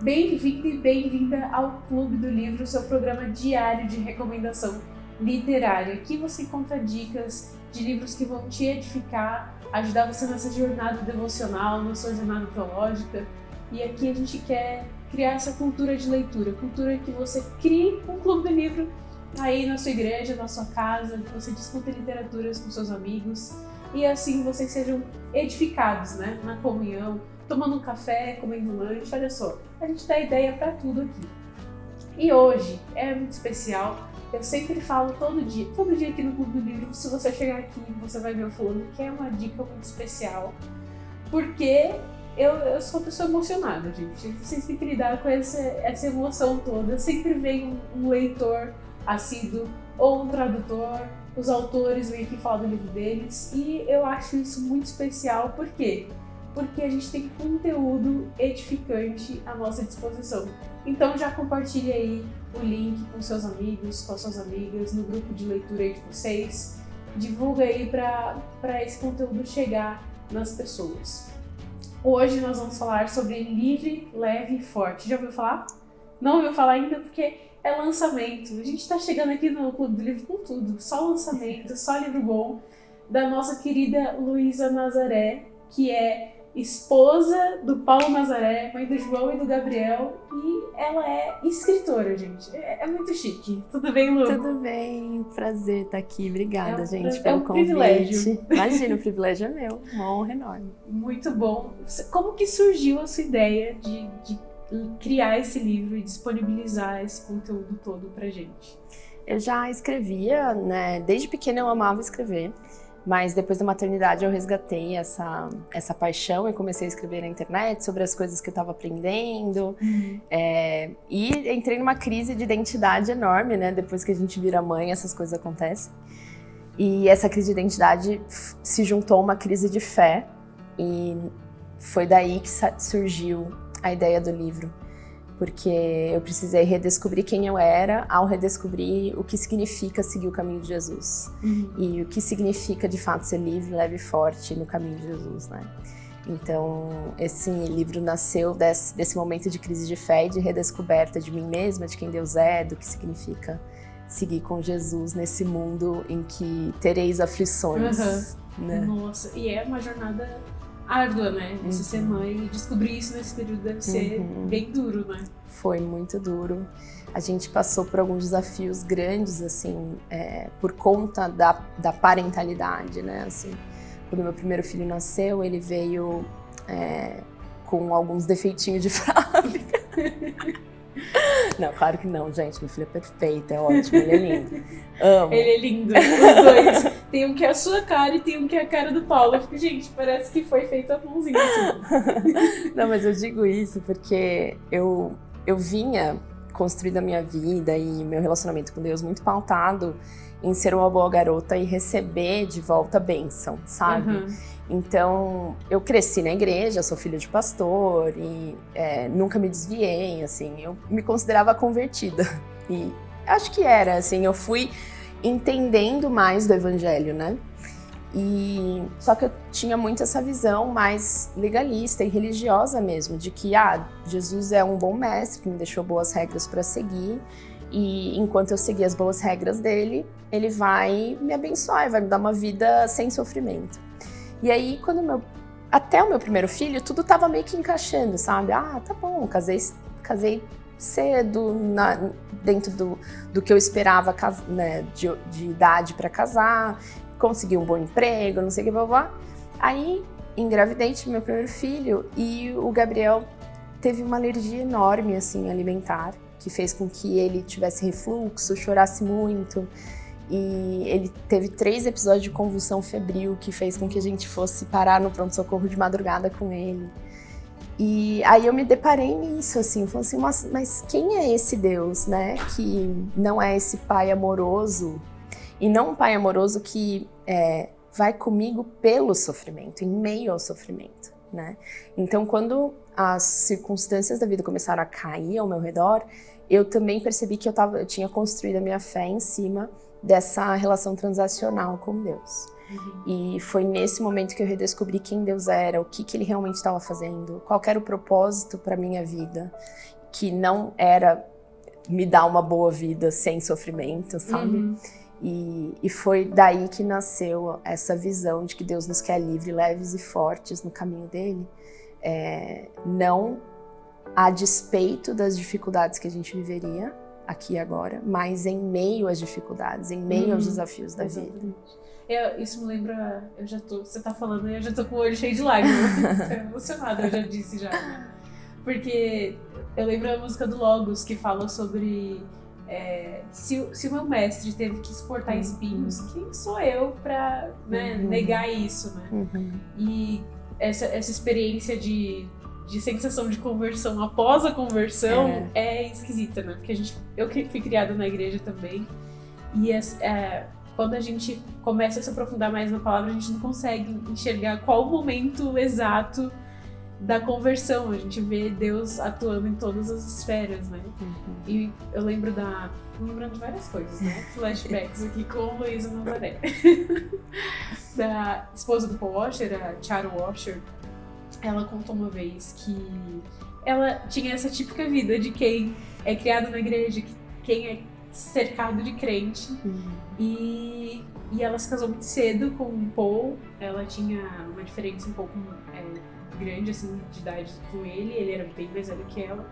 Bem-vindo e bem-vinda ao Clube do Livro, seu programa diário de recomendação literária. Aqui você encontra dicas de livros que vão te edificar, ajudar você nessa jornada devocional, na sua jornada teológica. E aqui a gente quer criar essa cultura de leitura, cultura que você crie um clube do livro aí na sua igreja, na sua casa, que você discuta literaturas com seus amigos e assim vocês sejam edificados, né, na comunhão, tomando um café, comendo um lanche. Olha só, a gente dá ideia para tudo aqui. E hoje é muito especial. Eu sempre falo todo dia aqui no Clube do Livro, se você chegar aqui, você vai ver eu falando que é uma dica muito especial, porque eu sou uma pessoa emocionada, gente. Vocês têm que lidar com essa emoção toda. Sempre vem um leitor assíduo ou um tradutor, os autores vêm aqui falar do livro deles, e eu acho isso muito especial. Por quê? Porque a gente tem conteúdo edificante à nossa disposição. Então já compartilhe aí o link com seus amigos, com as suas amigas, no grupo de leitura aí de vocês. Divulga aí para esse conteúdo chegar nas pessoas. Hoje nós vamos falar sobre Livre, Leve e Forte. Já ouviu falar? Não ouviu falar ainda porque é lançamento. A gente está chegando aqui no Clube do Livro com tudo. Só lançamento, só livro bom, da nossa querida Luísa Nazaré, que é esposa do Paulo Nazaré, mãe do João e do Gabriel, e ela é escritora, gente. É muito chique. Tudo bem, Lu? Tudo bem, prazer estar aqui. Obrigada, gente, pelo convite. Privilégio. Imagina, o privilégio é meu, uma honra enorme. Muito bom. Como que surgiu a sua ideia de criar esse livro e disponibilizar esse conteúdo todo pra gente? Eu já escrevia, né? Desde pequena eu amava escrever. Mas depois da maternidade eu resgatei essa paixão e comecei a escrever na internet sobre as coisas que eu estava aprendendo. E entrei numa crise de identidade enorme, né? Depois que a gente vira mãe, essas coisas acontecem. E essa crise de identidade se juntou a uma crise de fé. E foi daí que surgiu a ideia do livro. Porque eu precisei redescobrir quem eu era ao redescobrir o que significa seguir o caminho de Jesus. E o que significa, de fato, ser livre, leve e forte no caminho de Jesus, né? Então, esse livro nasceu desse momento de crise de fé e de redescoberta de mim mesma, de quem Deus é, do que significa seguir com Jesus nesse mundo em que tereis aflições. Né? Nossa, e é uma jornada árdua, né? Você ser mãe e descobrir isso nesse período deve ser bem duro, né? Foi muito duro. A gente passou por alguns desafios grandes, assim, por conta da parentalidade, né? Assim, quando meu primeiro filho nasceu, ele veio com alguns defeitinhos de fábrica. Não, claro que não, gente. Meu filho é perfeito, é ótimo, ele é lindo. Amo. Ele é lindo, os dois. Tem um que é a sua cara e tem um que é a cara do Paulo. Eu fico, gente, parece que foi feito a mãozinha assim. Não, mas eu digo isso porque eu vinha construindo a minha vida e meu relacionamento com Deus muito pautado em ser uma boa garota e receber de volta a bênção, sabe? Então, eu cresci na igreja, sou filha de pastor e nunca me desviei, assim, eu me considerava convertida. E acho que era, assim, eu fui entendendo mais do evangelho, né? E só que eu tinha muito essa visão mais legalista e religiosa mesmo, de que Jesus é um bom mestre que me deixou boas regras para seguir, e enquanto eu seguir as boas regras dele, ele vai me abençoar e vai me dar uma vida sem sofrimento. E aí, até o meu primeiro filho, tudo tava meio que encaixando, sabe? Tá bom, casei cedo, dentro do que eu esperava, né, de idade para casar, consegui um bom emprego, não sei o que, blá, blá. Aí, engravidei, tive meu primeiro filho, e o Gabriel teve uma alergia enorme, assim, alimentar, que fez com que ele tivesse refluxo, chorasse muito. E ele teve 3 episódios de convulsão febril, que fez com que a gente fosse parar no pronto-socorro de madrugada com ele. E aí eu me deparei nisso, assim, falei assim, mas quem é esse Deus, né? Que não é esse pai amoroso, e não um pai amoroso que vai comigo pelo sofrimento, em meio ao sofrimento, né? Então, quando as circunstâncias da vida começaram a cair ao meu redor, eu também percebi que eu tinha construído a minha fé em cima dessa relação transacional com Deus. E foi nesse momento que eu redescobri quem Deus era, o que Ele realmente estava fazendo, qual era o propósito para minha vida. que não era me dar uma boa vida sem sofrimento, sabe? E foi daí que nasceu essa visão de que Deus nos quer livres, leves e fortes no caminho dele. Não a despeito das dificuldades que a gente viveria aqui e agora, mas em meio às dificuldades, em meio aos desafios da vida. Isso me lembra, você tá falando e eu já tô com o olho cheio de lágrimas. Tô emocionada, eu já disse já. Porque eu lembro a música do Logos, que fala sobre se o meu mestre teve que suportar espinhos, quem sou eu pra negar isso, né? E essa experiência de sensação de conversão após a conversão é esquisita, né? Porque eu fui criada na igreja também, e quando a gente começa a se aprofundar mais na palavra, a gente não consegue enxergar qual o momento exato da conversão. A gente vê Deus atuando em todas as esferas, né? E eu lembro lembrando de várias coisas, né? Flashbacks aqui com Luísa Nazaré. Da esposa do Paul Washer, a Charo Washer, ela contou uma vez que ela tinha essa típica vida de quem é criado na igreja, quem é cercado de crente. E ela se casou muito cedo com o Paul. Ela tinha uma diferença um pouco grande assim, de idade com ele era bem mais velho que ela.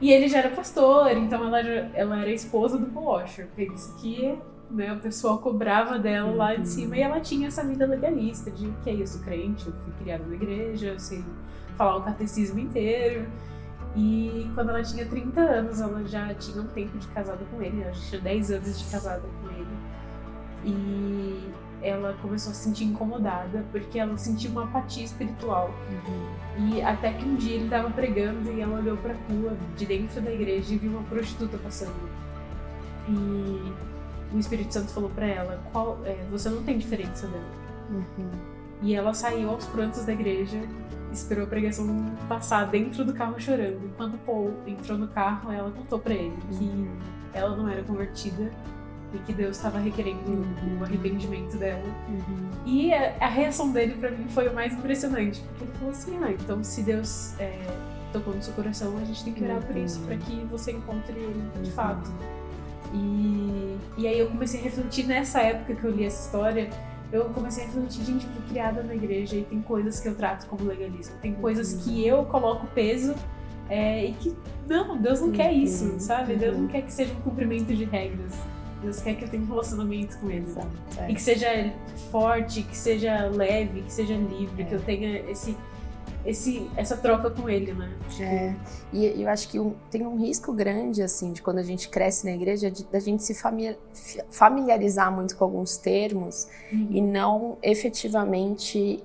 E ele já era pastor, então ela era esposa do Paul Washer. Por isso que o pessoal cobrava dela lá de cima, e ela tinha essa vida legalista de que eu sou crente, eu fui criada na igreja, eu sei falar o catecismo inteiro. E quando ela tinha 30 anos, ela já tinha um tempo de casada com ele, ela já tinha 10 anos de casada com ele. E ela começou a se sentir incomodada, porque ela sentia uma apatia espiritual. E até que um dia ele estava pregando e ela olhou pra rua de dentro da igreja e viu uma prostituta passando. E o Espírito Santo falou pra ela, você não tem diferença dela. E ela saiu aos prantos da igreja, esperou a pregação passar dentro do carro chorando. E quando Paul entrou no carro, ela contou pra ele que ela não era convertida e que Deus estava requerendo o arrependimento dela. E a reação dele pra mim foi o mais impressionante, porque ele falou assim, então se Deus tocou no seu coração, a gente tem que orar por isso, pra que você encontre ele de fato. E aí eu comecei a refletir nessa época que eu li essa história. Eu comecei a refletir, gente, eu fui criada na igreja e tem coisas que eu trato como legalismo, tem coisas que eu coloco peso e que, não, Deus não quer isso, sabe? Deus não quer que seja um cumprimento de regras, Deus quer que eu tenha um relacionamento com ele, e que seja forte, que seja leve, que seja livre, que eu tenha essa troca com ele, né? E eu acho que tem um risco grande, assim, de quando a gente cresce na igreja, da gente se familiarizar muito com alguns termos e não efetivamente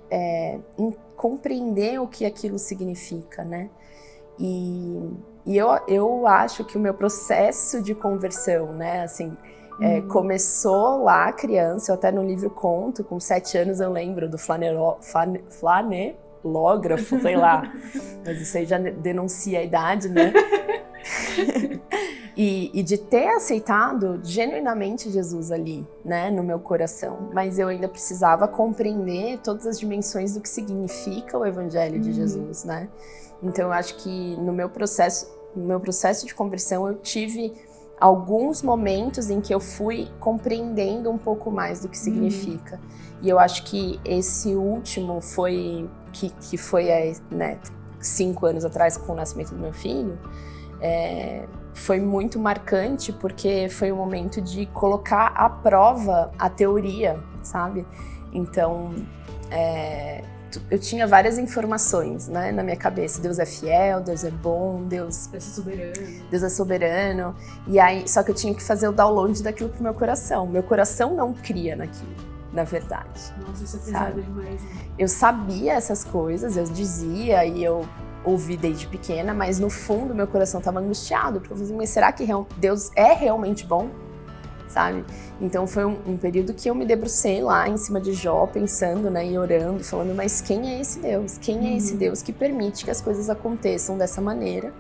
compreender o que aquilo significa, né? E eu acho que o meu processo de conversão, né, assim, começou lá criança. Eu até no livro conto, com 7 anos eu lembro do flanelógrafo, sei lá, mas isso aí já denuncia a idade, né? e de ter aceitado genuinamente Jesus ali, né, no meu coração, mas eu ainda precisava compreender todas as dimensões do que significa o Evangelho de Jesus, né? Então eu acho que no meu processo de conversão eu tive alguns momentos em que eu fui compreendendo um pouco mais do que significa. E eu acho que esse último foi, que foi 5 anos atrás, com o nascimento do meu filho, foi muito marcante, porque foi um momento de colocar à prova a teoria, sabe? Então, eu tinha várias informações, né, na minha cabeça. Deus é fiel, Deus é bom, Deus é soberano. E aí, só que eu tinha que fazer o download daquilo pro meu coração. Meu coração não cria naquilo, na verdade. Nossa, isso é pesado demais, né? Eu sabia essas coisas, eu dizia e eu ouvi desde pequena, mas no fundo meu coração estava angustiado, porque eu falei, mas será que Deus é realmente bom? Sabe? Então foi um período que eu me debrucei lá em cima de Jó, pensando, né, e orando, falando, mas quem é esse Deus? Quem é esse Deus que permite que as coisas aconteçam dessa maneira?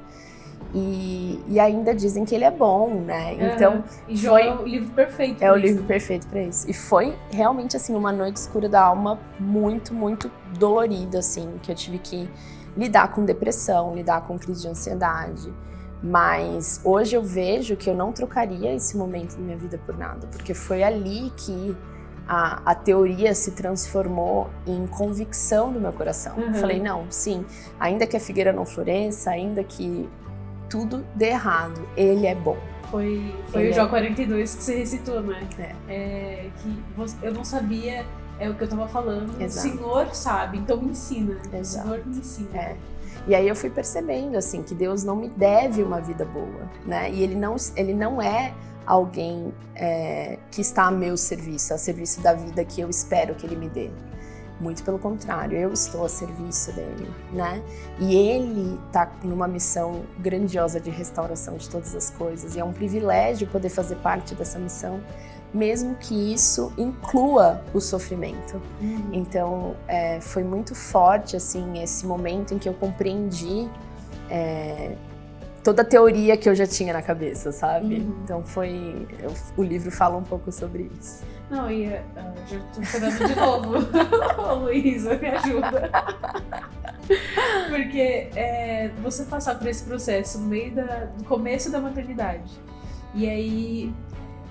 E ainda dizem que ele é bom, né? Então, e Jó é o livro perfeito. É o livro perfeito para isso. E foi realmente, assim, uma noite escura da alma muito, muito dolorida, assim, que eu tive que lidar com depressão, lidar com crise de ansiedade, Mas hoje eu vejo que eu não trocaria esse momento da minha vida por nada, porque foi ali que a teoria se transformou em convicção do meu coração. Eu falei, não, sim, ainda que a figueira não floresça, ainda que tudo dê errado, ele é bom. Foi o Jó 42 que você recitou, né? Eu não sabia o que eu tava falando. Exato. O Senhor sabe, então me ensina. Exato. O Senhor me ensina. E aí eu fui percebendo, assim, que Deus não me deve uma vida boa, né? E Ele não é alguém que está a meu serviço, a serviço da vida que eu espero que Ele me dê. Muito pelo contrário, eu estou a serviço dele, né? E ele está numa missão grandiosa de restauração de todas as coisas. E é um privilégio poder fazer parte dessa missão, mesmo que isso inclua o sofrimento. Então, foi muito forte, assim, esse momento em que eu compreendi toda a teoria que eu já tinha na cabeça, sabe? Então o livro fala um pouco sobre isso. Não, já tô chorando de novo. Ô, Luísa, me ajuda. Porque você passar por esse processo no meio do começo da maternidade, e aí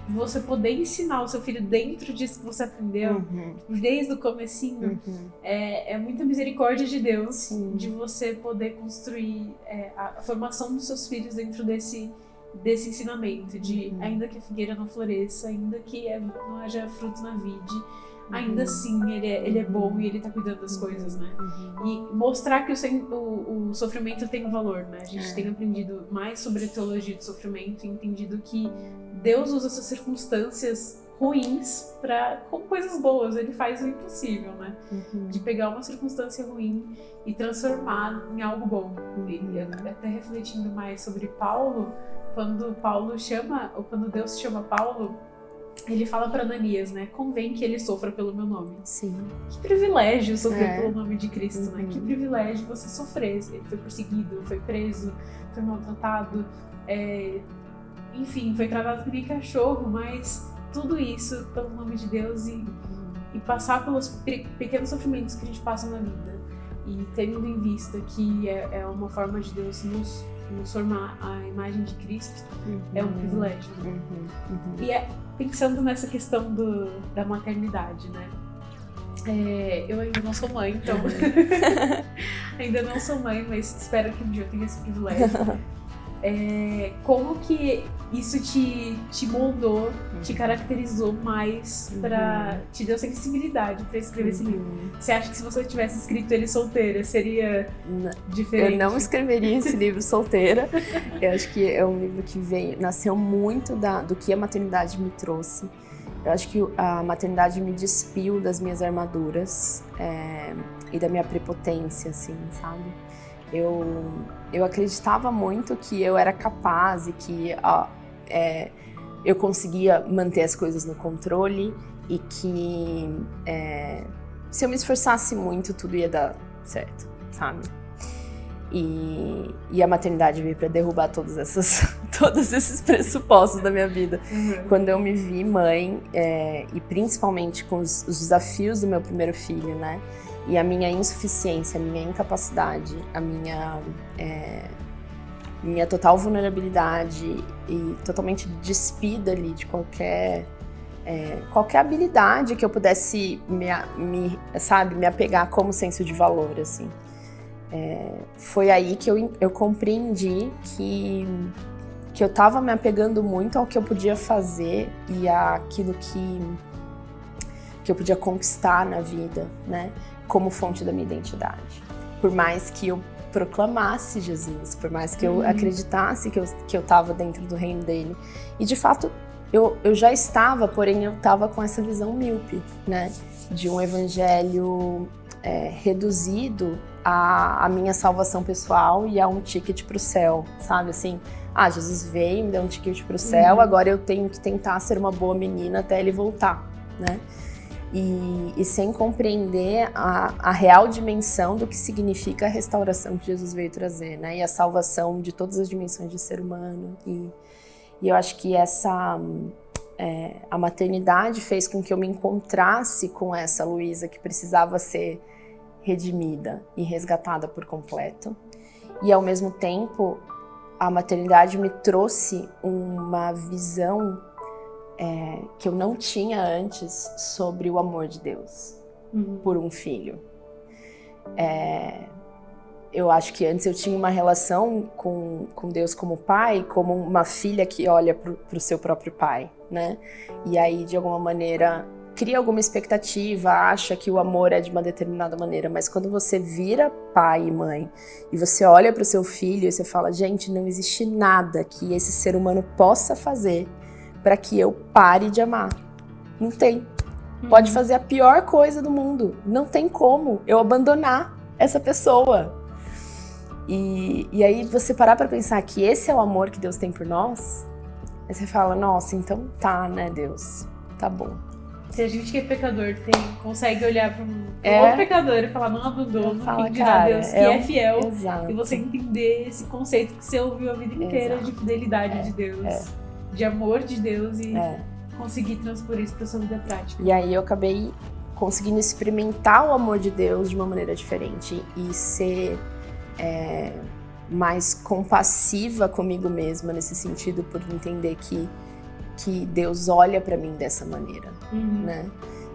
você poder ensinar o seu filho dentro disso que você aprendeu, desde o comecinho, é muita misericórdia de Deus. Sim. De você poder construir a formação dos seus filhos dentro desse ensinamento, de ainda que a figueira não floresça, ainda que não haja fruto na vide, ainda assim ele é bom e ele tá cuidando das coisas, né? E mostrar que o sofrimento tem um valor, né? A gente tem aprendido mais sobre a teologia do sofrimento e entendido que Deus usa essas circunstâncias ruins como coisas boas. Ele faz o impossível, né? De pegar uma circunstância ruim e transformar em algo bom. E até refletindo mais sobre Paulo, quando Deus chama Paulo, ele fala para Ananias, né? Convém que ele sofra pelo meu nome. Sim. Que privilégio sofrer pelo nome de Cristo, né? Que privilégio você sofrer. Ele foi perseguido, foi preso, foi maltratado, enfim, foi tratado que nem cachorro, mas tudo isso pelo nome de Deus e passar pelos pequenos sofrimentos que a gente passa na vida. E tendo em vista que é uma forma de Deus nos formar a imagem de Cristo, é um privilégio. E pensando nessa questão da maternidade, né? Eu ainda não sou mãe, então ainda não sou mãe, mas espero que um dia eu tenha esse privilégio. Como que isso te moldou, te caracterizou mais, te deu sensibilidade para escrever esse livro? Você acha que se você tivesse escrito ele solteira, seria diferente? Eu não escreveria esse livro solteira. Eu acho que é um livro que nasceu muito do que a maternidade me trouxe. Eu acho que a maternidade me despiu das minhas armaduras e da minha prepotência, assim, sabe? Eu acreditava muito que eu era capaz e que eu conseguia manter as coisas no controle e que se eu me esforçasse muito, tudo ia dar certo, sabe? E a maternidade veio para derrubar todos esses pressupostos da minha vida. Quando eu me vi mãe, e principalmente com os desafios do meu primeiro filho, né? E a minha insuficiência, a minha incapacidade, a minha total vulnerabilidade e totalmente despida ali de qualquer habilidade que eu pudesse me apegar como senso de valor, assim. Foi aí que eu compreendi que eu estava me apegando muito ao que eu podia fazer e àquilo que eu podia conquistar na vida, né? Como fonte da minha identidade. Por mais que eu proclamasse Jesus, por mais que eu acreditasse que eu estava dentro do reino dele. E de fato, eu já estava, porém eu estava com essa visão míope, né? De um evangelho reduzido à minha salvação pessoal e a um ticket para o céu, sabe? Assim, Jesus veio, me deu um ticket para o céu, agora eu tenho que tentar ser uma boa menina até ele voltar, né? E sem compreender a real dimensão do que significa a restauração que Jesus veio trazer, né? E a salvação de todas as dimensões de ser humano. E eu acho que a maternidade fez com que eu me encontrasse com essa Luísa que precisava ser redimida e resgatada por completo. E ao mesmo tempo, a maternidade me trouxe uma visão que eu não tinha antes sobre o amor de Deus por um filho. Eu acho que antes eu tinha uma relação com Deus como pai, como uma filha que olha pro seu próprio pai, né? E aí, de alguma maneira, cria alguma expectativa, acha que o amor é de uma determinada maneira, mas quando você vira pai e mãe e você olha pro seu filho e você fala, gente, não existe nada que esse ser humano possa fazer para que eu pare de amar. Não tem. Pode fazer a pior coisa do mundo. Não tem como eu abandonar essa pessoa. E aí você parar pra pensar que esse é o amor que Deus tem por nós, aí você fala, nossa, então tá, né, Deus? Tá bom. Se a gente que é pecador consegue olhar para um outro pecador e falar, não abandono, quem dirá Deus que é fiel, exato. E você entender esse conceito que você ouviu a vida inteira de fidelidade de Deus, de amor de Deus e conseguir transpor isso para sua vida prática. E aí eu acabei conseguindo experimentar o amor de Deus de uma maneira diferente e ser mais compassiva comigo mesma nesse sentido, por entender que Deus olha pra mim dessa maneira, né?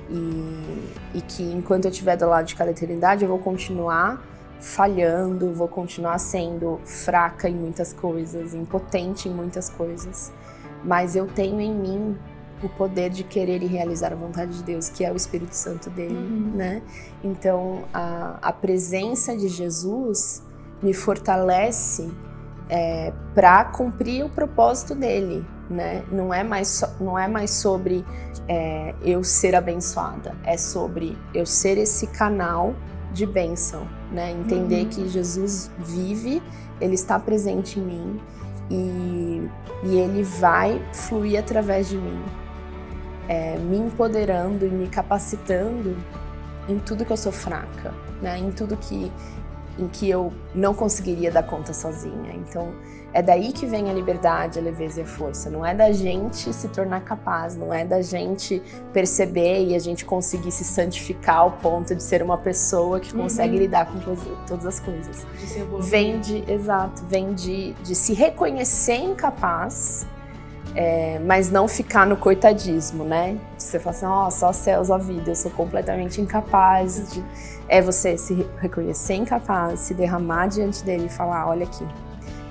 E que enquanto eu estiver do lado de cada eternidade, eu vou continuar falhando, vou continuar sendo fraca em muitas coisas, impotente em muitas coisas, mas eu tenho em mim o poder de querer e realizar a vontade de Deus, que é o Espírito Santo dele, né? Então, a presença de Jesus me fortalece para cumprir o propósito dele, né? Não é mais sobre eu ser abençoada, é sobre eu ser esse canal de bênção, né? Entender que Jesus vive, ele está presente em mim e ele vai fluir através de mim, me empoderando e me capacitando em tudo que eu sou fraca, né? Em tudo em que eu não conseguiria dar conta sozinha. Então, é daí que vem a liberdade, a leveza e a força. Não é da gente se tornar capaz, não é da gente perceber e a gente conseguir se santificar ao ponto de ser uma pessoa que consegue lidar com todas as coisas. Vem de se reconhecer incapaz, mas não ficar no coitadismo, né? Você fala assim, só céus, ó vida, eu sou completamente incapaz de... você se reconhecer incapaz, se derramar diante dele e falar, olha aqui,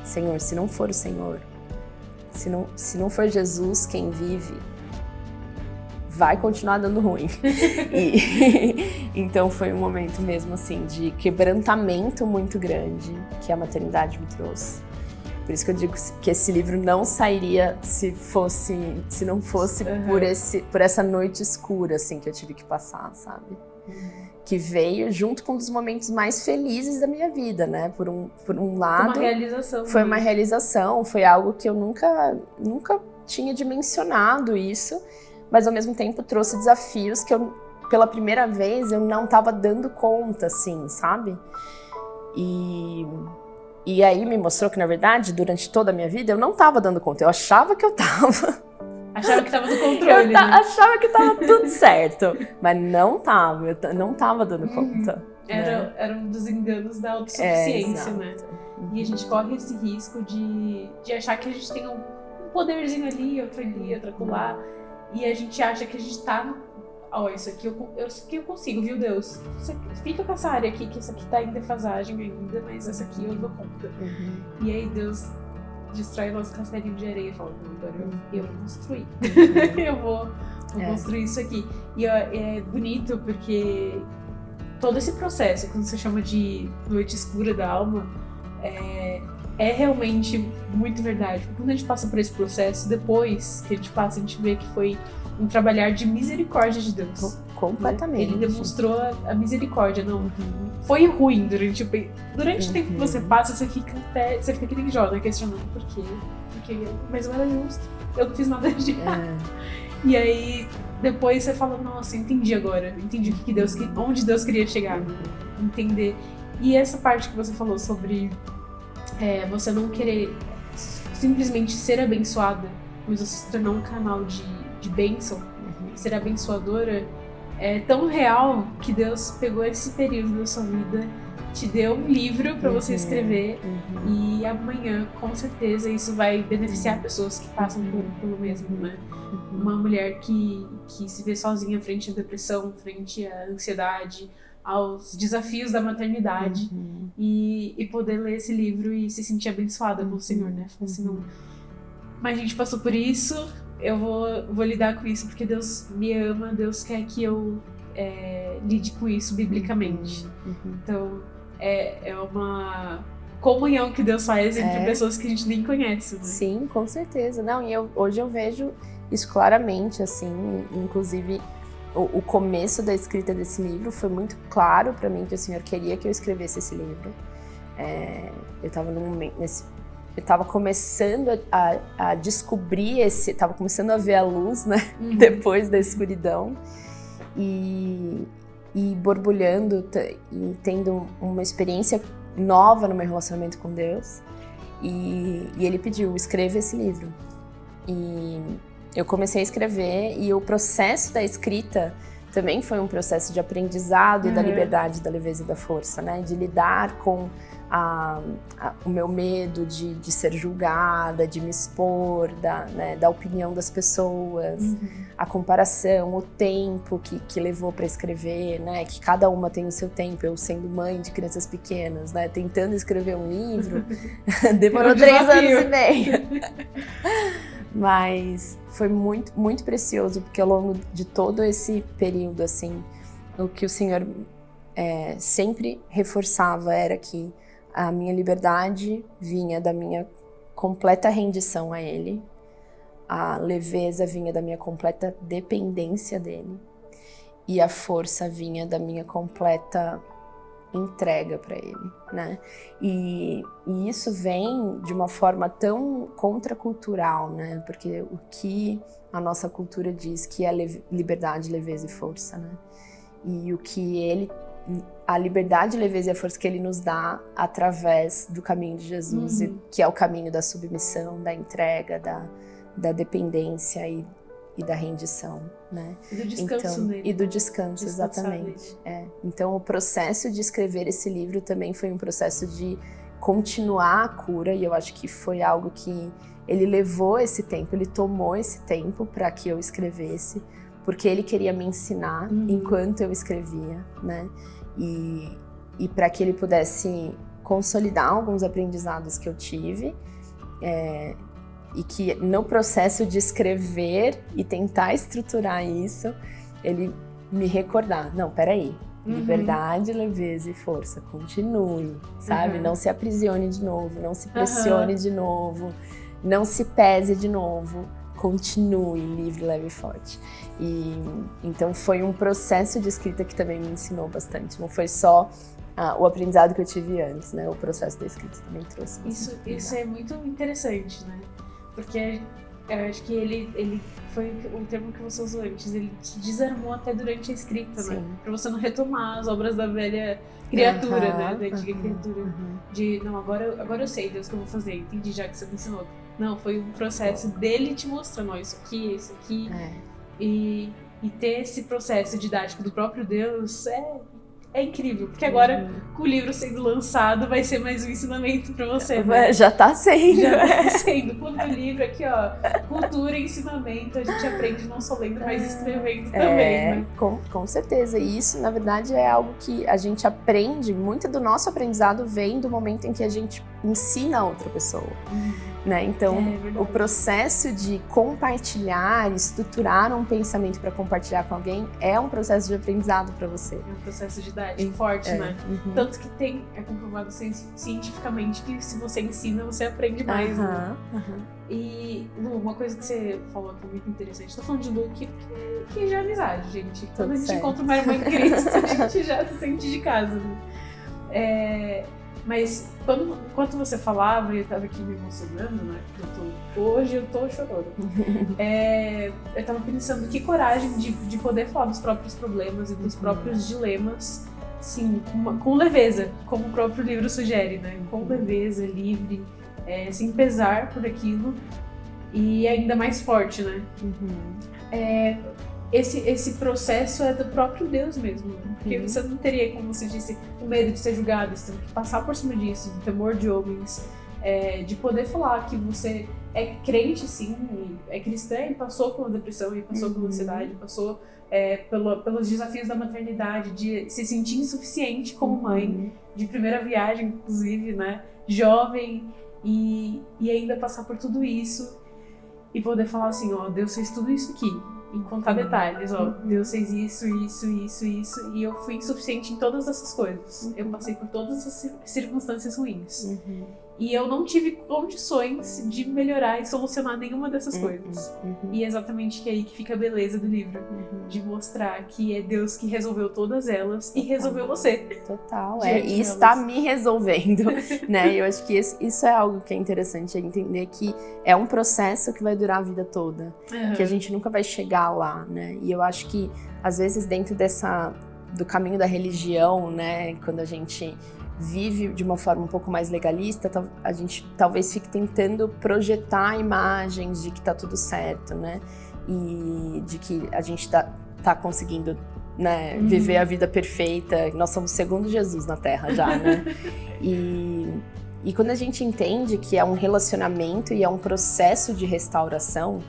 Senhor, se não for o Senhor, se não for Jesus quem vive, vai continuar dando ruim. Então foi um momento mesmo assim de quebrantamento muito grande que a maternidade me trouxe. Por isso que eu digo que esse livro não sairia se não fosse por essa noite escura assim que eu tive que passar, sabe? Que veio junto com um dos momentos mais felizes da minha vida, né? Por um lado, uma realização. Foi uma realização, foi algo que eu nunca tinha dimensionado isso, mas ao mesmo tempo trouxe desafios que eu, pela primeira vez, eu não estava dando conta, assim, sabe? E aí me mostrou que, na verdade, durante toda a minha vida, eu não estava dando conta, eu achava que eu estava. Achava que tava no controle, né? Achava que tava tudo certo, mas não tava, eu não tava dando conta. Era um dos enganos da autossuficiência, né? E a gente corre esse risco de achar que a gente tem um poderzinho ali, outro acolá, e a gente acha que a gente tá... isso aqui eu consigo, viu, Deus? Fica com essa área aqui, que isso aqui tá em defasagem ainda, mas essa aqui eu dou conta. E aí Deus destrói o nosso castelinho de areia e fala, agora eu vou construir. Eu vou construir isso aqui. E é bonito porque todo esse processo, quando você chama de noite escura da alma, é realmente muito verdade. Porque quando a gente passa por esse processo, depois que a gente passa, a gente vê que foi um trabalhar de misericórdia de Deus. Completamente. Ele demonstrou a misericórdia. Não foi ruim durante o tempo que você passa, você fica que nem Jó, né? Questionando por quê? Mas não era justo. Eu não fiz nada de errado. E aí, depois você fala, nossa, entendi agora. Entendi onde Deus queria chegar. Entender. E essa parte que você falou sobre você não querer simplesmente ser abençoada, mas você se tornar um canal de bênção, ser abençoadora, é tão real que Deus pegou esse período da sua vida, te deu um livro para você escrever, e amanhã, com certeza, isso vai beneficiar pessoas que passam pelo mesmo, né? Uma mulher que se vê sozinha frente à depressão, frente à ansiedade, aos desafios da maternidade, e poder ler esse livro e se sentir abençoada pelo Senhor, né? Assim, não... Mas a gente passou por isso, eu vou lidar com isso porque Deus me ama, Deus quer que eu lide com isso biblicamente. Então, é uma comunhão que Deus faz entre pessoas que a gente nem conhece, né? Sim, com certeza. Não, e hoje eu vejo isso claramente, assim, inclusive o começo da escrita desse livro foi muito claro para mim que o Senhor queria que eu escrevesse esse livro. Eu estava num momento eu estava começando a descobrir estava começando a ver a luz, né? Depois da escuridão e borbulhando e tendo uma experiência nova no meu relacionamento com Deus. E ele pediu, escreva esse livro. E eu comecei a escrever, e o processo da escrita também foi um processo de aprendizado e da liberdade, da leveza e da força, né? De lidar com o meu medo de ser julgada, de me expor, da opinião das pessoas, a comparação, o tempo que levou para escrever, né? Que cada uma tem o seu tempo. Eu sendo mãe de crianças pequenas, né? Tentando escrever um livro, demorou 3 anos e meio. Mas foi muito, muito precioso, porque ao longo de todo esse período, assim, o que o Senhor sempre reforçava era que a minha liberdade vinha da minha completa rendição a Ele, a leveza vinha da minha completa dependência dEle, e a força vinha da minha completa entrega para Ele, né? E isso vem de uma forma tão contracultural, né? Porque o que a nossa cultura diz que é liberdade, leveza e força, né? E o que a liberdade, leveza e a força que Ele nos dá através do caminho de Jesus, que é o caminho da submissão, da entrega, da dependência e da rendição, né? E do descanso nele. E do descanso, exatamente. Então, o processo de escrever esse livro também foi um processo de continuar a cura, e eu acho que foi algo que Ele levou esse tempo, Ele tomou esse tempo para que eu escrevesse, porque Ele queria me ensinar enquanto eu escrevia, né? E para que Ele pudesse consolidar alguns aprendizados que eu tive, e que no processo de escrever e tentar estruturar isso, Ele me recordar, não, peraí, liberdade, leveza e força, continue, sabe? Não se aprisione de novo, não se pressione de novo, não se pese de novo, continue livre, leve e forte. E então foi um processo de escrita que também me ensinou bastante, não foi só o aprendizado que eu tive antes, né? O processo da escrita também trouxe isso é muito interessante, né? Porque eu acho que ele foi o termo que você usou antes, ele te desarmou até durante a escrita, né? Pra você não retomar as obras da velha criatura, né? Da antiga criatura. De, não, agora eu sei, Deus, o que eu vou fazer, entendi já que você me ensinou. Não, foi um processo dele te mostrando, ó, isso aqui. E ter esse processo didático do próprio Deus é incrível, porque agora, com o livro sendo lançado, vai ser mais um ensinamento pra você, né? Já tá sendo. Já tá sendo. Quando o livro aqui, ó, cultura e ensinamento, a gente aprende não só lendo, mas escrevendo também, né? Com certeza. E isso, na verdade, é algo que a gente aprende, muito do nosso aprendizado vem do momento em que a gente ensina a outra pessoa. Né? Então, o processo de compartilhar, estruturar um pensamento para compartilhar com alguém é um processo de aprendizado para você. É um processo didático forte, né? Tanto que é comprovado cientificamente que se você ensina, você aprende mais. Né? E, Lu, uma coisa que você falou que é muito interessante, tô falando de Lu que já é amizade, gente. Quando a gente encontra uma irmã em Cristo, a gente já se sente de casa. Né? Mas enquanto você falava, e eu tava aqui me emocionando, né? Hoje eu tô chorando. Eu tava pensando que coragem de poder falar dos próprios problemas e dos próprios dilemas, sim, com leveza, como o próprio livro sugere, né? Com leveza, livre, sem pesar por aquilo e ainda mais forte, né? esse processo é do próprio Deus mesmo, né? Porque você não teria, como você disse, o medo de ser julgado, você tem que passar por cima disso, do temor de homens, de poder falar que você é crente sim, é cristã e passou pela depressão, e passou pela ansiedade, passou pelos desafios da maternidade, de se sentir insuficiente como mãe, de primeira viagem, inclusive, né? Jovem, e ainda passar por tudo isso e poder falar assim, ó, Deus fez tudo isso aqui. E contar detalhes, ó, Deus fez isso, e eu fui insuficiente em todas essas coisas. Eu passei por todas essas circunstâncias ruins. E eu não tive condições de melhorar e solucionar nenhuma dessas coisas. E é exatamente que é aí que fica a beleza do livro. De mostrar que é Deus que resolveu todas elas e resolveu você. Total, e está me resolvendo, né? Eu acho que isso é algo que é interessante, é entender que é um processo que vai durar a vida toda. Que a gente nunca vai chegar lá, né? E eu acho que, às vezes, dentro do caminho da religião, né? Quando a gente vive de uma forma um pouco mais legalista, a gente talvez fique tentando projetar imagens de que tá tudo certo, né? E de que a gente tá conseguindo, né, viver a vida perfeita. Nós somos segundo Jesus na Terra já, né? E quando a gente entende que é um relacionamento e é um processo de restauração,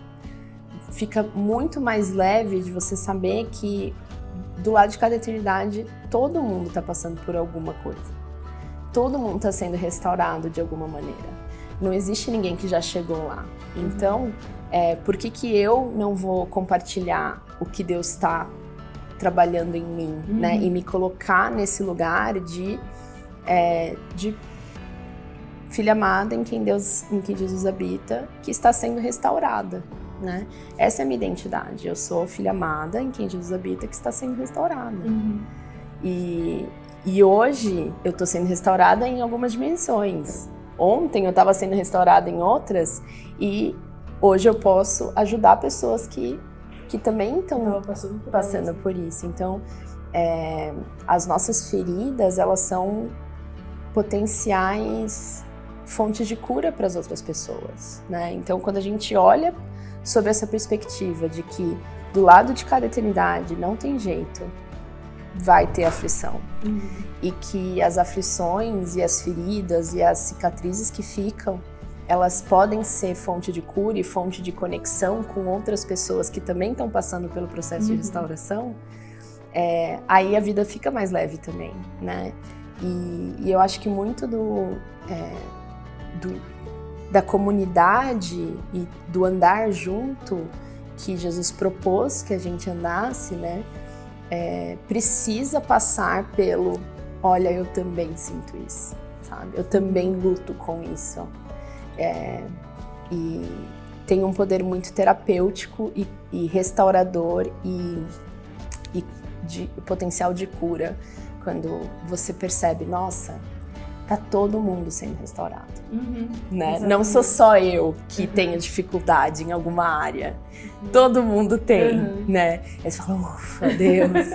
fica muito mais leve de você saber que do lado de cada eternidade todo mundo tá passando por alguma coisa. Todo mundo está sendo restaurado de alguma maneira. Não existe ninguém que já chegou lá. Então, por que eu não vou compartilhar o que Deus está trabalhando em mim, né? E me colocar nesse lugar de filha amada em quem Jesus habita, que está sendo restaurada, né? Essa é a minha identidade. Eu sou filha amada em quem Jesus habita, que está sendo restaurada. E hoje eu tô sendo restaurada em algumas dimensões. Ontem eu estava sendo restaurada em outras, e hoje eu posso ajudar pessoas que também estão passando por isso. Então, as nossas feridas, elas são potenciais fontes de cura para as outras pessoas, né? Então, quando a gente olha sob essa perspectiva de que do lado de cada eternidade não tem jeito, vai ter aflição. E que as aflições e as feridas e as cicatrizes que ficam, elas podem ser fonte de cura e fonte de conexão com outras pessoas que também estão passando pelo processo de restauração, aí a vida fica mais leve também, né? E eu acho que muito da comunidade e do andar junto que Jesus propôs que a gente andasse, né? Precisa passar pelo, olha, eu também sinto isso, sabe? Eu também luto com isso. E tem um poder muito terapêutico e restaurador e de potencial de cura quando você percebe, nossa, tá todo mundo sendo restaurado, né? Não sou só eu que tenho dificuldade em alguma área, todo mundo tem, né? Aí você fala, ufa, Deus,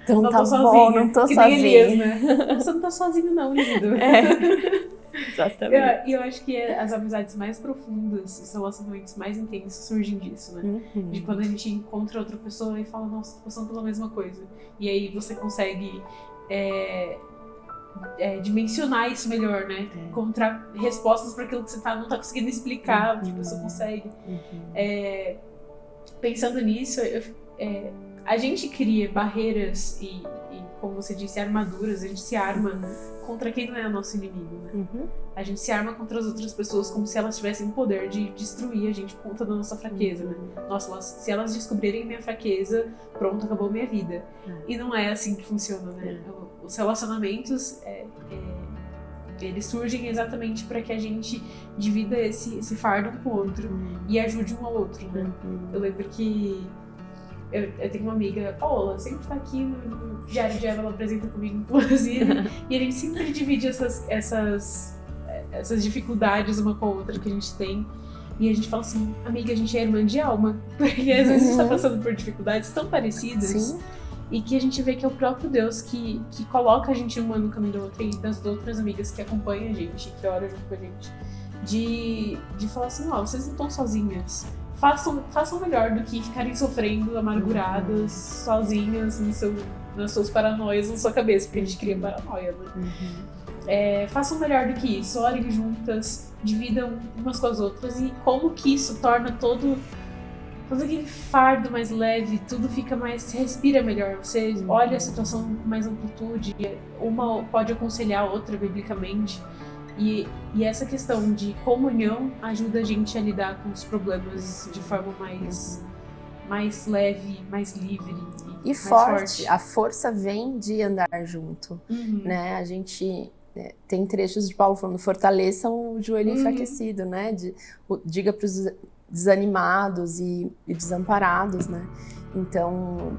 então não tá bom, não tô que sozinha. Nem Elias, né? Você não tá sozinho não, lindo. Exatamente. E eu acho que as amizades mais profundas, os relacionamentos mais intensos surgem disso, né? De quando a gente encontra outra pessoa e fala, nossa, tô passando pela mesma coisa. E aí você consegue dimensionar isso melhor, né? Encontrar respostas para aquilo que você não tá conseguindo explicar, a pessoa consegue. Pensando nisso, a gente cria barreiras e, como você disse, armaduras, a gente se arma contra quem não é o nosso inimigo, né? A gente se arma contra as outras pessoas como se elas tivessem o poder de destruir a gente por conta da nossa fraqueza, né? Nossa, se elas descobrirem minha fraqueza, pronto, acabou minha vida. E não é assim que funciona, né? Os relacionamentos, eles surgem exatamente para que a gente divida esse fardo um com o outro e ajude um ao outro, né? Eu lembro que eu tenho uma amiga, Paola, sempre tá aqui no Diário de Eva, ela apresenta comigo, inclusive, e a gente sempre divide essas dificuldades uma com a outra que a gente tem, e a gente fala assim, amiga, a gente é irmã de alma, porque às vezes a gente tá passando por dificuldades tão parecidas, e que a gente vê que é o próprio Deus que coloca a gente uma no caminho da outra, e das outras amigas que acompanham a gente, que oram junto com a gente, de falar assim, ó, vocês não estão sozinhas. façam melhor do que ficarem sofrendo, amarguradas, sozinhas nas suas paranoias na sua cabeça, porque a gente cria paranoia, né? Façam melhor do que isso, orem juntas, dividam umas com as outras, e como que isso torna todo aquele fardo mais leve, tudo fica mais, você respira melhor, você olha a situação com mais amplitude, uma pode aconselhar a outra biblicamente, e essa questão de comunhão ajuda a gente a lidar com os problemas de forma mais leve, mais livre e forte. A força vem de andar junto, né? A gente tem trechos de Paulo falando, fortaleçam o joelho enfraquecido, né? Diga para os desanimados e desamparados, né? Então,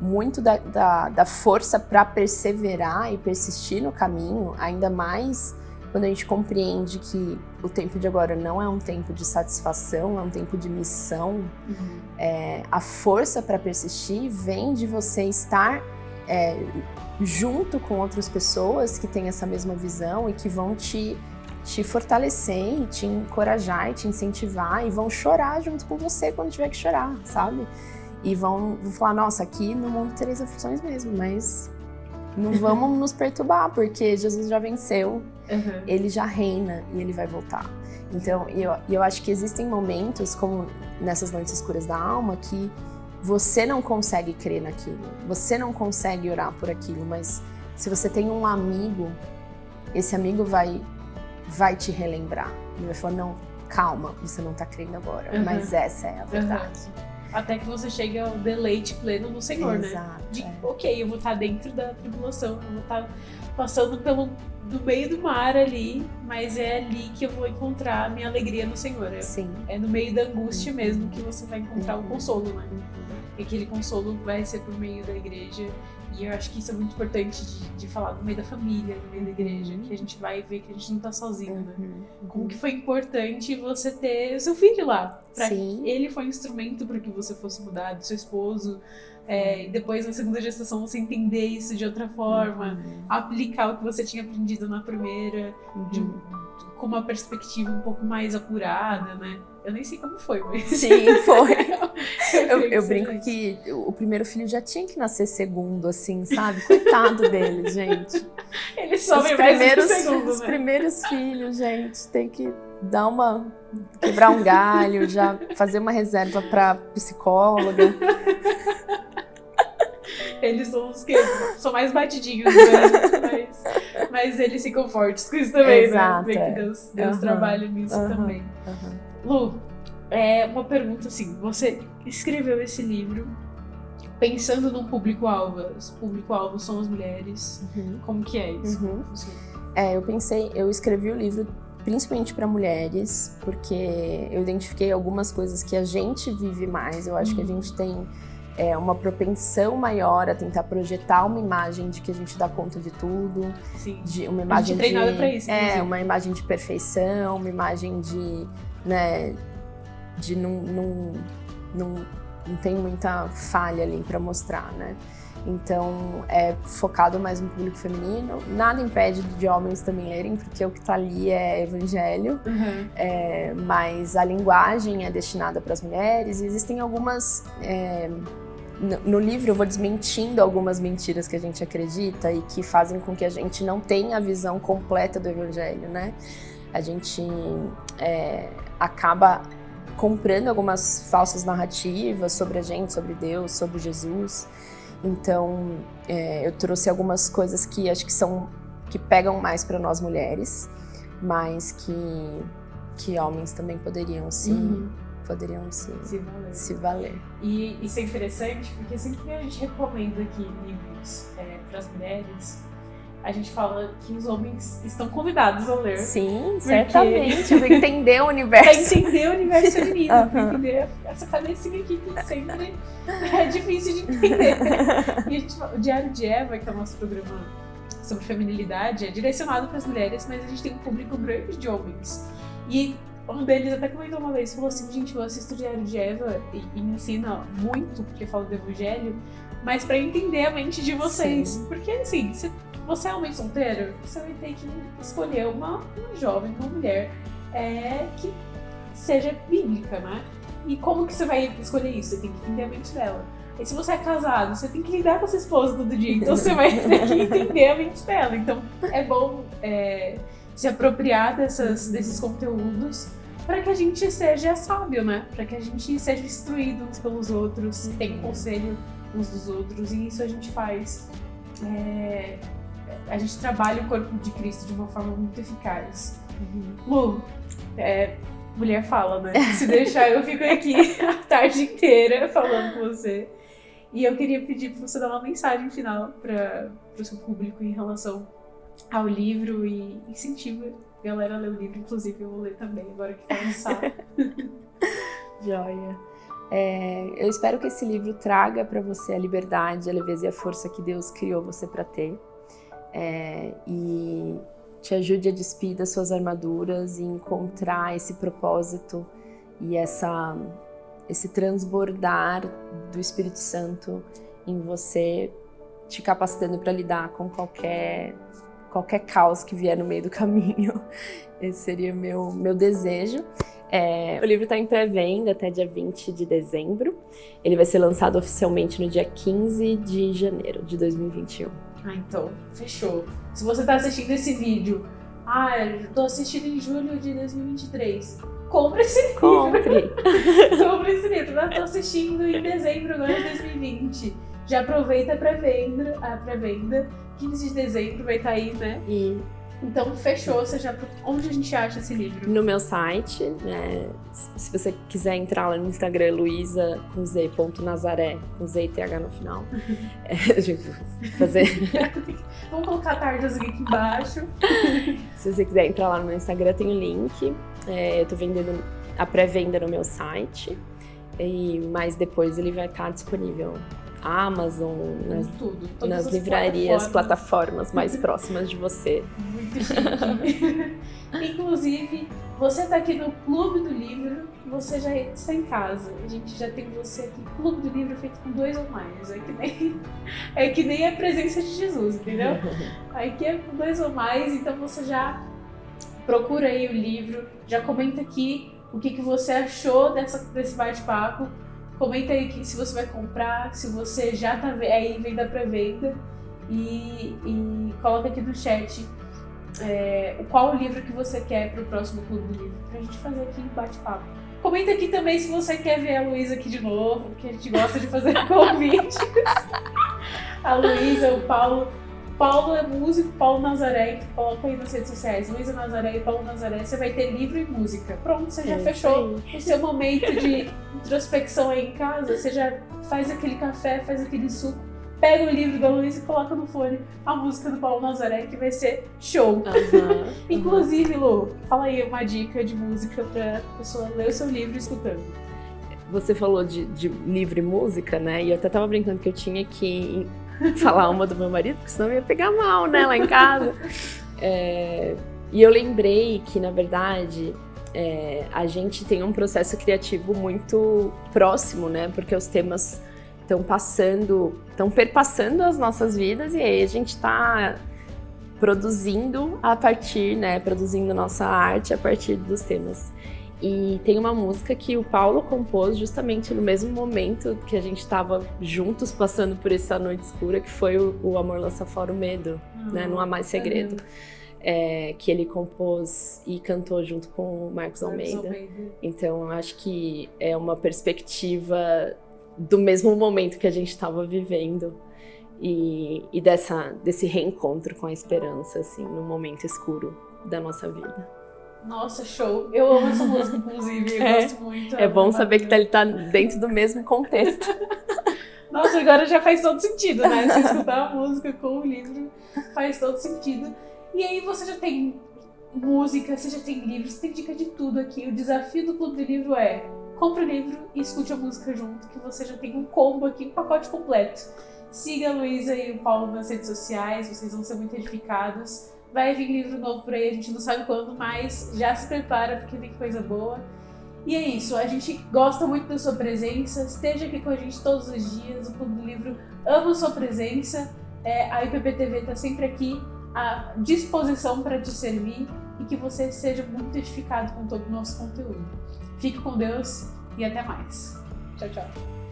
muito da força para perseverar e persistir no caminho, ainda mais quando a gente compreende que o tempo de agora não é um tempo de satisfação, é um tempo de missão. A força para persistir vem de você estar junto com outras pessoas que têm essa mesma visão e que vão te fortalecer, e te encorajar, e te incentivar, e vão chorar junto com você quando tiver que chorar, sabe? E vão falar, nossa, aqui no mundo tereis aflições mesmo, mas não vamos nos perturbar, porque Jesus já venceu, ele já reina e ele vai voltar. Então, eu acho que existem momentos, como nessas noites escuras da alma, que você não consegue crer naquilo, você não consegue orar por aquilo, mas se você tem um amigo, esse amigo vai te relembrar. Ele vai falar, não, calma, você não tá crendo agora, mas essa é a verdade. Até que você chegue ao deleite pleno no Senhor, né? Ok, eu vou estar dentro da tribulação, eu vou estar passando do meio do mar ali, mas é ali que eu vou encontrar a minha alegria no Senhor. É no meio da angústia mesmo que você vai encontrar o consolo, né? E aquele consolo vai ser por meio da igreja. E eu acho que isso é muito importante de falar no meio da família, no meio da igreja, que a gente vai ver que a gente não tá sozinho, né? Como que foi importante você ter seu filho lá. Ele foi um instrumento para que você fosse mudado, seu esposo. E depois, na segunda gestação, você entender isso de outra forma, aplicar o que você tinha aprendido na primeira, com uma perspectiva um pouco mais apurada, né? Eu nem sei como foi, mas... Sim, foi. eu brinco que o primeiro filho já tinha que nascer segundo, assim, sabe? Coitado dele, gente. Ele sobe mais do segundo, né? Os primeiros filhos, gente, tem que quebrar um galho, já fazer uma reserva pra psicóloga. Eles são os que são mais batidinhos, né? Mas eles ficam fortes com isso também, exato, né? Ver que Deus trabalha nisso também. Lu, uma pergunta assim, você escreveu esse livro pensando num público-alvo, os público-alvos são as mulheres, como que é isso? Eu escrevi o livro principalmente para mulheres, porque eu identifiquei algumas coisas que a gente vive mais, eu acho que a gente tem uma propensão maior a tentar projetar uma imagem de que a gente dá conta de tudo. Sim. Uma imagem a gente treinada pra isso. Uma imagem de perfeição, uma imagem de, né, de não tem muita falha ali para mostrar, né? Então, é focado mais no público feminino. Nada impede de homens também lerem, porque o que está ali é evangelho. Mas a linguagem é destinada para as mulheres. E existem algumas... No livro eu vou desmentindo algumas mentiras que a gente acredita e que fazem com que a gente não tenha a visão completa do evangelho, né? A gente acaba comprando algumas falsas narrativas sobre a gente, sobre Deus, sobre Jesus. Então, eu trouxe algumas coisas que acho que pegam mais para nós mulheres, mas que homens também poderiam se valer. E isso é interessante porque sempre que a gente recomenda aqui livros para as mulheres, a gente fala que os homens estão convidados a ler. Sim, certamente. Para entender o universo. Para entender o universo feminino, para entender essa cabecinha aqui que sempre é difícil de entender. E o Diário de Eva, que é o nosso programa sobre feminilidade, é direcionado para as mulheres, mas a gente tem um público grande de homens. E um deles até comentou uma vez, falou assim, gente, eu assisto o Diário de Eva e me ensina muito, porque fala do evangelho, mas para entender a mente de vocês. Sim. Porque assim, se você é homem solteiro, você vai ter que escolher uma jovem, uma mulher que seja bíblica, né? E como que você vai escolher isso? Você tem que entender a mente dela. E se você é casado, você tem que lidar com a sua esposa todo dia, então você vai ter que entender a mente dela. Então é bom se apropriar desses conteúdos para que a gente seja sábio, né? Para que a gente seja instruído uns pelos outros, tenha conselho uns dos outros, e isso a gente faz. A gente trabalha o corpo de Cristo de uma forma muito eficaz. Lu, mulher fala, né? Se deixar, eu fico aqui a tarde inteira falando com você. E eu queria pedir para você dar uma mensagem final para o seu público em relação ao livro e incentiva a galera a ler o livro. Inclusive, eu vou ler também, agora que vai lançar. Joia. Eu espero que esse livro traga para você a liberdade, a leveza e a força que Deus criou você para ter. E te ajude a despir das suas armaduras e encontrar esse propósito e esse transbordar do Espírito Santo em você, te capacitando para lidar com qualquer caos que vier no meio do caminho. Esse seria meu desejo. O livro está em pré-venda até dia 20 de dezembro. Ele vai ser lançado oficialmente no dia 15 de janeiro de 2021. Então, fechou. Se você está assistindo esse vídeo, eu tô assistindo em julho de 2023, compra esse livro. Compre esse livro. Eu tô assistindo em dezembro agora de 2020. Já aproveita a pré-venda. 15 de dezembro vai estar aí, né? Então, fechou. Onde a gente acha esse livro? No meu site, né? Se você quiser entrar lá no Instagram, Luiza com Z.Nazaré, com Z e TH no final. A gente vai fazer. Vamos colocar a tarde aqui embaixo. Se você quiser entrar lá no meu Instagram, tem o link. Eu tô vendendo a pré-venda no meu site. Mas depois ele vai estar disponível Amazon, nas livrarias, plataformas mais próximas de você. Muito chique. Inclusive, você tá aqui no Clube do Livro, você já está em casa. A gente já tem você aqui. Clube do Livro feito com 2 ou mais. É que nem a presença de Jesus, entendeu? Aqui é com 2 ou mais, então você já procura aí o livro, já comenta aqui o que você achou desse bate-papo. Comenta aí se você vai comprar, se você já tá aí vendo a pré-venda e coloca aqui no chat qual o livro que você quer para o próximo Clube do Livro, pra gente fazer aqui um bate-papo. Comenta aqui também se você quer ver a Luiza aqui de novo, porque a gente gosta de fazer convites. A Luiza, o Paulo. Paulo é músico, Paulo Nazaré, que coloca aí nas redes sociais, Luiza Nazaré e Paulo Nazaré, você vai ter livro e música. Pronto, você já fechou o seu momento de introspecção aí em casa, você já faz aquele café, faz aquele suco, pega o livro da Luiza e coloca no fone a música do Paulo Nazaré, que vai ser show. Inclusive, Lu, fala aí uma dica de música pra pessoa ler o seu livro escutando. Você falou de livro e música, né? E eu até tava brincando que eu tinha que falar uma do meu marido, porque senão eu ia pegar mal, né, lá em casa. E eu lembrei que, na verdade, a gente tem um processo criativo muito próximo, né, porque os temas estão perpassando as nossas vidas, e aí a gente está produzindo produzindo nossa arte a partir dos temas. E tem uma música que o Paulo compôs justamente no mesmo momento que a gente estava juntos passando por essa noite escura, que foi o Amor Lança Fora o Medo, né? Não Há Mais Segredo. Que ele compôs e cantou junto com o Marcos Almeida. Então, eu acho que é uma perspectiva do mesmo momento que a gente estava vivendo e desse reencontro com a esperança, assim, no momento escuro da nossa vida. Nossa, show! Eu amo essa música, inclusive, eu gosto muito. É bom saber que ele tá dentro do mesmo contexto. Nossa, agora já faz todo sentido, né? Se escutar a música com o livro, faz todo sentido. E aí você já tem música, você já tem livro, você tem dica de tudo aqui. O desafio do Clube do Livro é: compre o livro e escute a música junto, que você já tem um combo aqui, um pacote completo. Siga a Luiza e o Paulo nas redes sociais, vocês vão ser muito edificados. Vai vir livro novo por aí, a gente não sabe quando, mas já se prepara porque vem coisa boa. E é isso, a gente gosta muito da sua presença, esteja aqui com a gente todos os dias, o Clube do Livro ama a sua presença, a IPPTV está sempre aqui à disposição para te servir e que você seja muito edificado com todo o nosso conteúdo. Fique com Deus e até mais. Tchau, tchau.